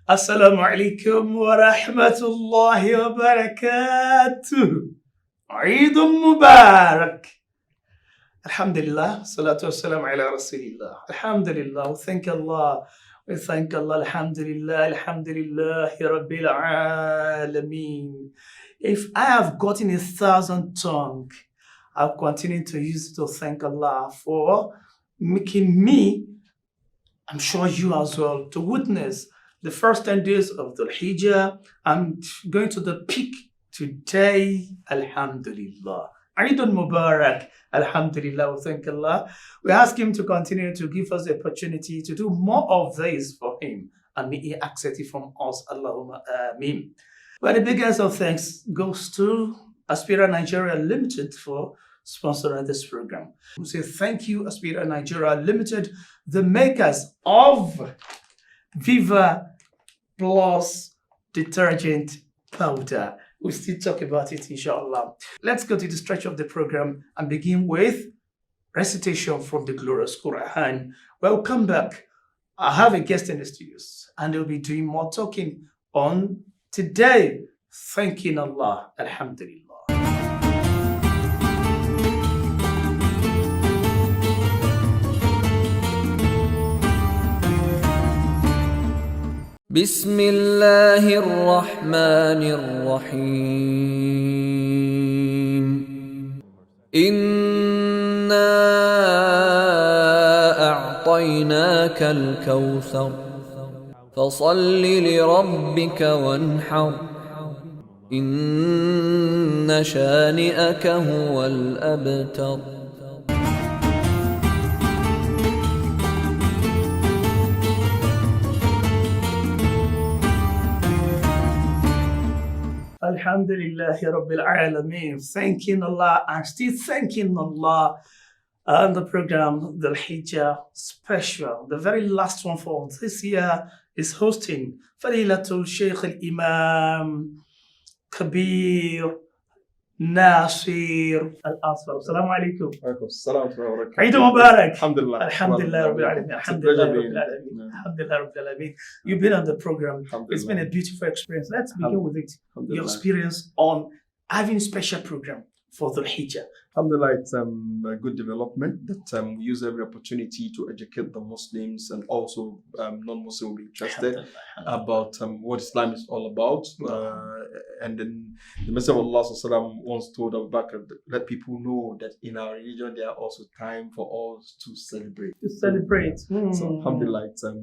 Assalamu alaikum wa rahmatullahi wa barakatuh. Eid Mubarak. Alhamdulillah, salatu wassalamu ala rasulillah. Alhamdulillah, we thank Allah. We thank Allah. Alhamdulillah, alhamdulillah, rabbil alameen. If I have gotten 1,000 tongues, I'll continue to use it to thank Allah for making me, I'm sure you as well, to witness the first 10 days of Dhul Hijah. I'm going to the peak today. Alhamdulillah. Eid Mubarak. Alhamdulillah. We thank Allah. We ask Him to continue to give us the opportunity to do more of this for Him. And may He accept it from us. Allahumma ameen. Well, the biggest of thanks goes to Aspira Nigeria Limited for sponsoring this program. We say thank you, Aspira Nigeria Limited, the makers of Viva Plus detergent powder. We'll still talk about it, inshallah. Let's go to the stretch of the program and begin with recitation from the glorious Quran. Welcome back. I have a guest in the studios and they'll be doing more talking on today. Thanking Allah. Alhamdulillah. بسم الله الرحمن الرحيم إنا أعطيناك الكوثر فصل لربك وانحر إن شانئك هو الأبتر Alhamdulillah Rabbil Alameen. Thanking Allah and still thanking Allah on the program, Dhul Hijah special. The very last one for this year is hosting Fadilatul Sheikh Al-Imam Kabir Nasir Al-Asfar. Assalamu alaikum. Assalamu alaikum. Eid Mubarak. Alhamdulillah. Alhamdulillah Rabbil Alameen. Alhamdulillah Rabbil Alameen. Alhamdulillah Rabbil Alameen. You've been on the program. It's been a beautiful experience. Let's begin with it. Your experience on having a special program for Dhul Hijah. Alhamdulillah, it's a good development that we use every opportunity to educate the Muslims and also non-Muslims will be interested about what Islam is all about. And then the Messenger of Allah Sallallahu once told Abu Bakr, let people know that in our religion there are also time for us to celebrate. To celebrate. So Alhamdulillah, it's a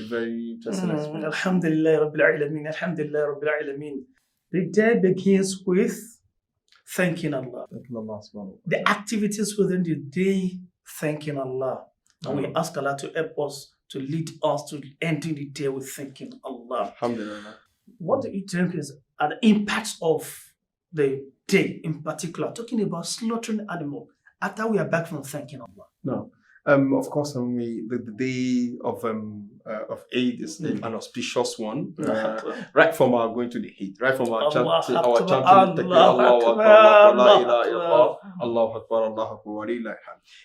very interesting experience. Alhamdulillah Rabbil Alameen. Alhamdulillah Rabbil Alameen. The day begins with thanking Allah. Thanking Allah subhanahu. The activities within the day, thanking Allah. And we ask Allah to help us, to lead us to ending the day with thanking Allah. Alhamdulillah. What do you think are the impacts of the day in particular? Talking about slaughtering animal after we are back from thanking Allah. No. Of course, the day of Eid is an auspicious one. Right from our going to the Eid, right from our chanting, Allahu Akbar, Allahu Akbar.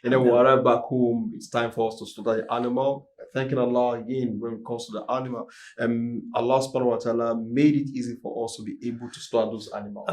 And then we arrive back home, it's time for us to slaughter the animal. Thanking Allah again when it comes to the animal. Allah subhanahu wa ta'ala made it easy for us to be able to slaughter those animals.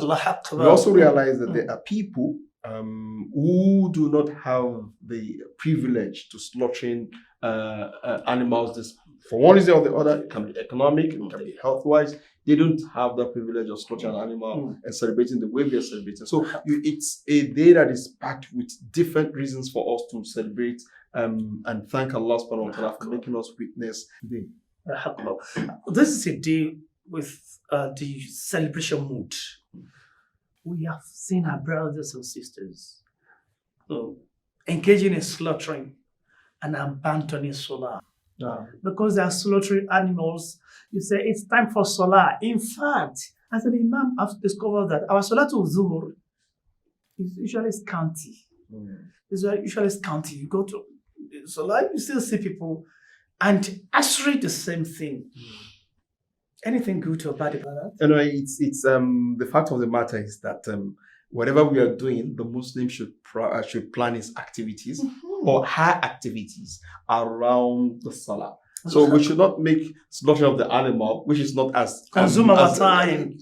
We also realize that there are people who do not have the privilege to slaughtering animals. This, for one reason or the other, it can be economic, it can be health-wise. They don't have the privilege of slaughtering an animal and celebrating the way we are celebrating. So it's a day that is packed with different reasons for us to celebrate and thank Allah subhanahu wa ta'ala for making us witness today. This is a day with the celebration mood. We have seen our brothers and sisters engaging in slaughtering and abandoning Salah. Because they are slaughtering animals, you say it's time for Salah. In fact, as an Imam, I've discovered that our Salatul Zuhur is usually scanty. It's usually scanty. You go to Salah, you still see people, and Asri the same thing. Anything good or bad about that? You know, it's the fact of the matter is that whatever we are doing, the Muslim should plan his activities or her activities around the Salah. So we should not make slaughtering of the animal, which is not as Consume our time.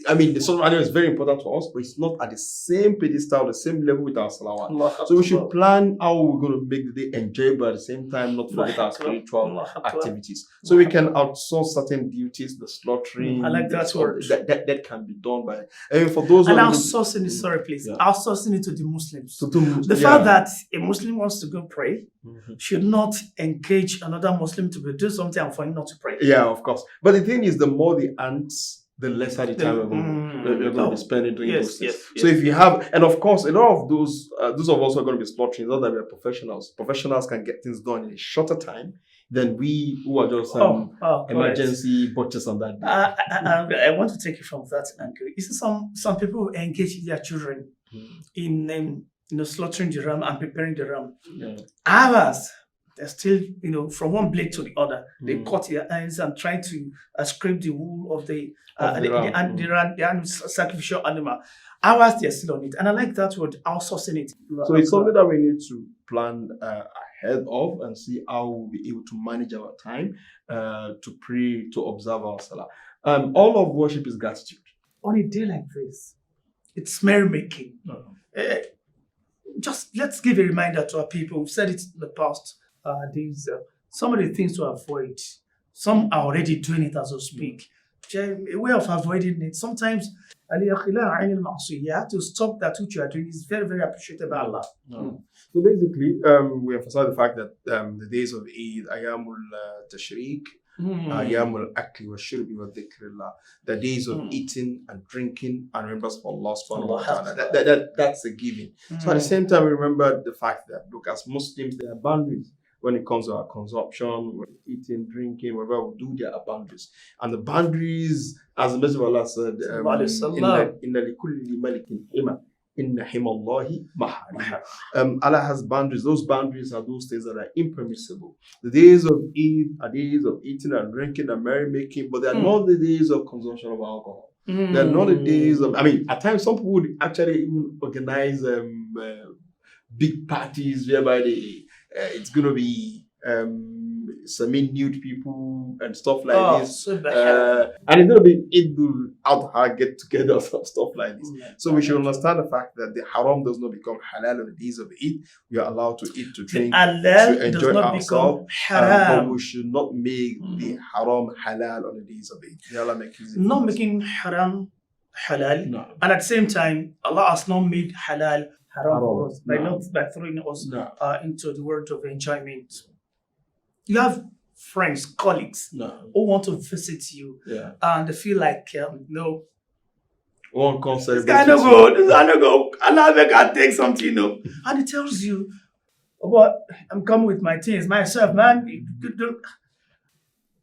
I mean, the slaughtering of animal is very important to us, but it's not at the same pedestal, the same level with our salawat. So we should plan how we're going to make the day enjoyable at the same time, not forget our spiritual activities. So we can outsource certain duties, the slaughtering. I like that word. That can be done by. I mean, for those and outsourcing it, sorry, please. Yeah. Outsourcing it to the Muslims. The fact that a Muslim wants to go pray should not engage another Muslim to do something and for him not to pray. Yeah, of course. But the thing is, the more the ants, the lesser the time we're going to be spending doing those things. So if you have, and of course, a lot of those of us who are going to be slaughtering, not that we are professionals. Professionals can get things done in a shorter time than we who are just emergency butchers on that day. I want to take it from that angle. You see, some people who engage their children in slaughtering the ram and preparing the ram. Others, they're still, from one blade to the other. They cut their hands and try to scrape the wool of the sacrificial animal. Ours, they're still on it. And I like that word, outsourcing it. So it's something that we need to plan ahead of and see how we'll be able to manage our time to pray, to observe our salah. All of worship is gratitude. On a day like this, it's merrymaking. Just let's give a reminder to our people. We've said it in the past days. Some of the things to avoid. Some are already doing it as we speak. A way of avoiding it. Sometimes you have to stop that which you are doing is very, very appreciated by Allah. So basically, we emphasize the fact that the days of Eid, Ayamul Tashriq, Ayamul Akli wa Shurbi wa Dhikrillah, the days of eating and drinking and remembrance of Allah subhanahu wa ta'ala. That's a given. So at the same time, we remember the fact that, look, as Muslims, there are boundaries when it comes to our consumption, eating, drinking, whatever we do, there are boundaries. And the boundaries, as the Messenger of Allah said, Inna likulli malikin hima. Inna himallahi maharim. Allah has boundaries. Those boundaries are those things that are impermissible. The days of Eid are days of eating and drinking and merrymaking, but they are not the days of consumption of alcohol. They are not the days of, at times some people would actually even organize big parties whereby it's going to be some nude people and stuff like this. And it's going to be Idul Adha get-together or stuff like this. So we should understand the fact that the haram does not become halal on the days of Eid. We are allowed to eat, to drink, to enjoy ourselves. But we should not make the haram halal on the days of Eid. Not making haram halal. No. And at the same time, Allah has not made halal haram for us by throwing us into the world of enjoyment. You have friends, colleagues who want to visit you and they feel like, no. One concept. This guy no go. Allah can take something, And he tells you, but I'm coming with my things, myself, man.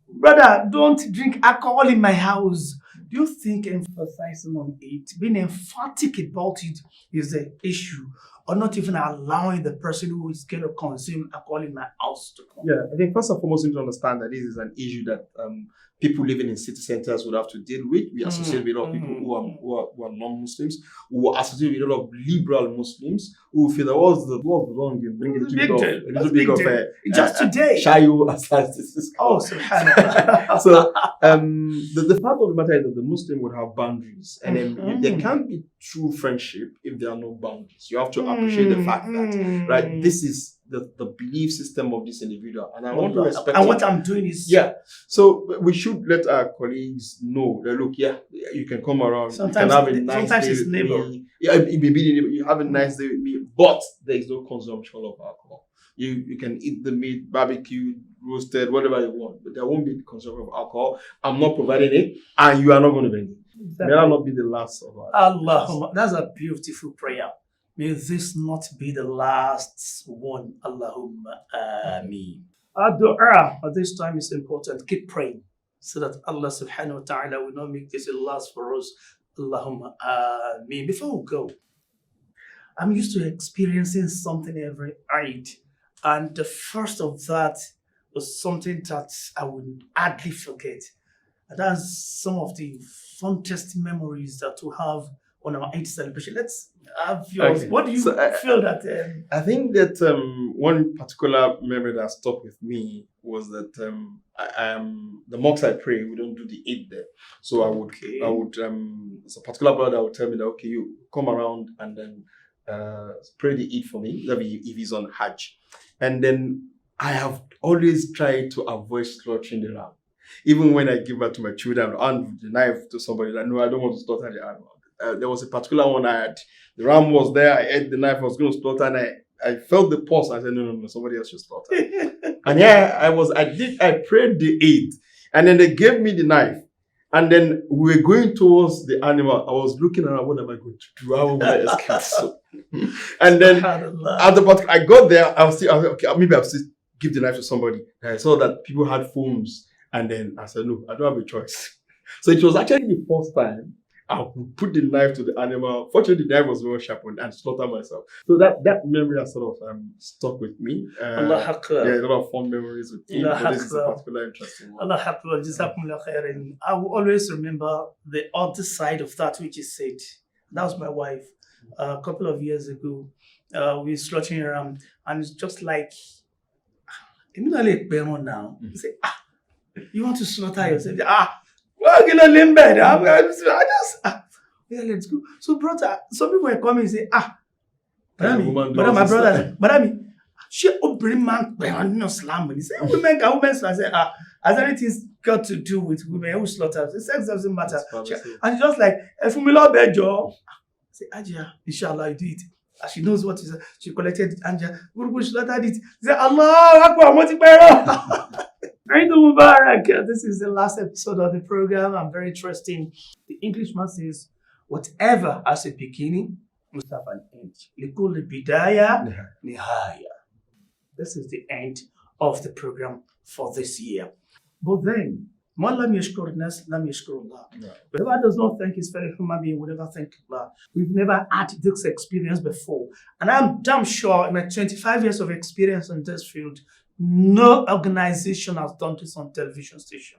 Brother, don't drink alcohol in my house. Do you think emphasizing on it, being emphatic about it is the issue, or not even allowing the person who is going to consume alcohol in my house to come? Yeah, I think first and foremost, you need to understand that this is an issue that people living in city centers would have to deal with. We associate with a lot of people who are non-Muslims, who associate with a lot of liberal Muslims who feel that what's wrong in bringing a little bit of just today. Shayu as this is called. Subhanallah. So the fact of the matter is that the Muslim would have boundaries, and then there can't be true friendship if there are no boundaries. You have to appreciate the fact that this is the belief system of this individual, and I want to respect. And what I'm doing is So we should let our colleagues know that look, you can come around. Sometimes, you can have a nice day it's with neighbor. me. Yeah, it may be the neighbor. You have a nice day with me, but there is no consumption of alcohol. You can eat the meat, barbecue, roasted, whatever you want, but there won't be the consumption of alcohol. I'm not providing it, and you are not going to bring it. Exactly. May that not be the last of our Allah. That's a beautiful prayer. May this not be the last one. Allahumma ameen. Our dua at this time is important. Keep praying so that Allah subhanahu wa ta'ala will not make this the last for us. Allahumma ameen. Before we go, I'm used to experiencing something every Eid. And the first of that was something that I would hardly forget. And that's some of the fondest memories that we have on our Eid celebration. Let's have yours. Okay. What do you So, feel that? I think that one particular memory that stuck with me was that the mosque I pray, we don't do the Eid there. So I would there's a particular brother that would tell me that, okay, you come around and then pray the Eid for me, that if he's on Hajj. And then I have always tried to avoid slaughtering the ram. Even when I give back to my children and the knife to somebody, like, no, I don't want to slaughter the animal. There was a particular one I had. The ram was there. I ate the knife. I was going to slaughter, and I felt the pulse. I said, no, somebody else should slaughter. And I prayed the Eid, and then they gave me the knife, and then we were going towards the animal. I was looking around. What am I going to do? How will I escape? So, and then I got there. I was okay. Maybe I'll still give the knife to somebody. And I saw that people had phones, and then I said, no, I don't have a choice. So it was actually the first time I would put the knife to the animal. Fortunately, the knife was well sharpened and slaughter myself. So that memory has sort of stuck with me. Allah Akbar. Yeah, a lot of fun memories with him. But this is a particular interesting one. Allah Akbar. Jazakumullah khairan. I will always remember the other side of that which is said. That was my wife. A couple of years ago, we were slaughtering around, and it's just like, immediately now. You say, you want to slaughter yourself? Well, you know, Limbed. Yeah, let's go. So, brother, some people were coming and say, my brother, she open man, no slam. He said, women slam. I said, has anything got to do with women who slaughter? The sex doesn't matter. And just like, if we love her job, say, Ajia, inshallah, you do it. And she knows what is. She collected it. Anja, we slaughtered it. She said, Allah Akbar, multiplier. Eid Mubarak. This is the last episode of the program. I'm very interesting. The Englishman says, whatever has a beginning must have an end. Likul bidaya nihaya. This is the end of the program for this year. But then, man lam yashkur nas, lam yashkur Allah. Whoever does not thank his fellow human being will never thank Allah. We've never had this experience before. And I'm damn sure in my 25 years of experience in this field, no organization has done this on television station.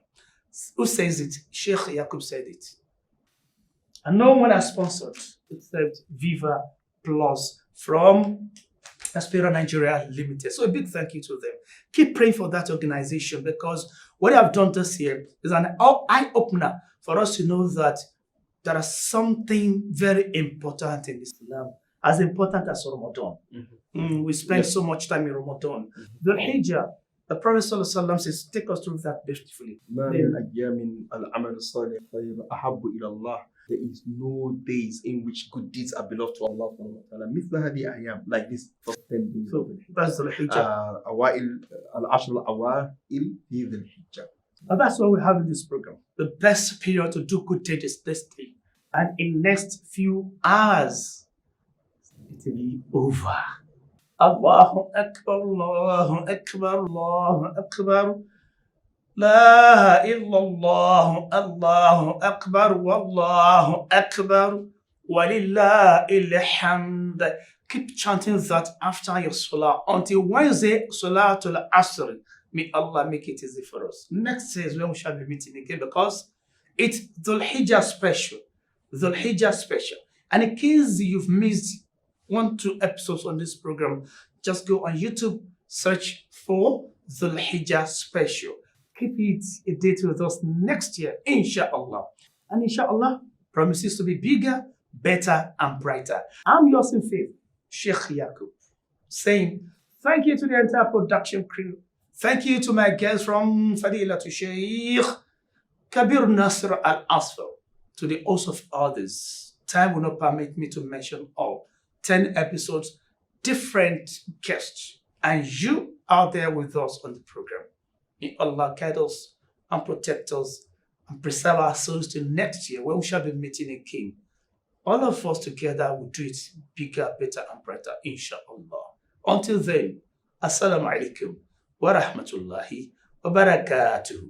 Who says it? Sheikh Yaqub said it. And no one has sponsored except Viva Plus from Aspira Nigeria Limited. So a big thank you to them. Keep praying for that organization, because what they have done this year is an eye-opener for us to know that there is something very important in Islam, as important as Ramadan. We spend so much time in Ramadan. Dhul Hijah, the Prophet ﷺ says, take us through that beautifully. There is no days in which good deeds are beloved to Allah. Like this first 10 days. So that's Dhul Hijjah. And that's what we have in this program. The best period to do good deeds is this day. And in next few hours, it will be over. Allahu Akbar, Allahu Akbar, Allahu Akbar. La illallah, Allahu Akbar, Wallahu Akbar, Walillahil hamd. Keep chanting that after your salah until Wednesday, Salatul Asr. May Allah make it easy for us. Next is when we shall be meeting again, because it's Dhul Hijjah special. Dhul Hijjah special. And in case you've missed 1-2 episodes on this program, just go on YouTube, search for Dhul Hijjah special. Keep it a date with us next year, inshallah. And inshallah promises to be bigger, better, and brighter. I'm yours in faith, Sheikh Yaqub, saying thank you to the entire production crew. Thank you to my guests from Fadila to Sheikh Kabir Nasr Al-Asfar, to the host of others. Time will not permit me to mention all. 10 episodes, different guests, and you are there with us on the program. May Allah guide us and protect us and preserve our souls till next year when we shall be meeting again. All of us together will do it bigger, better, and brighter, inshallah. Until then, Assalamu alaikum wa rahmatullahi wa barakatuh.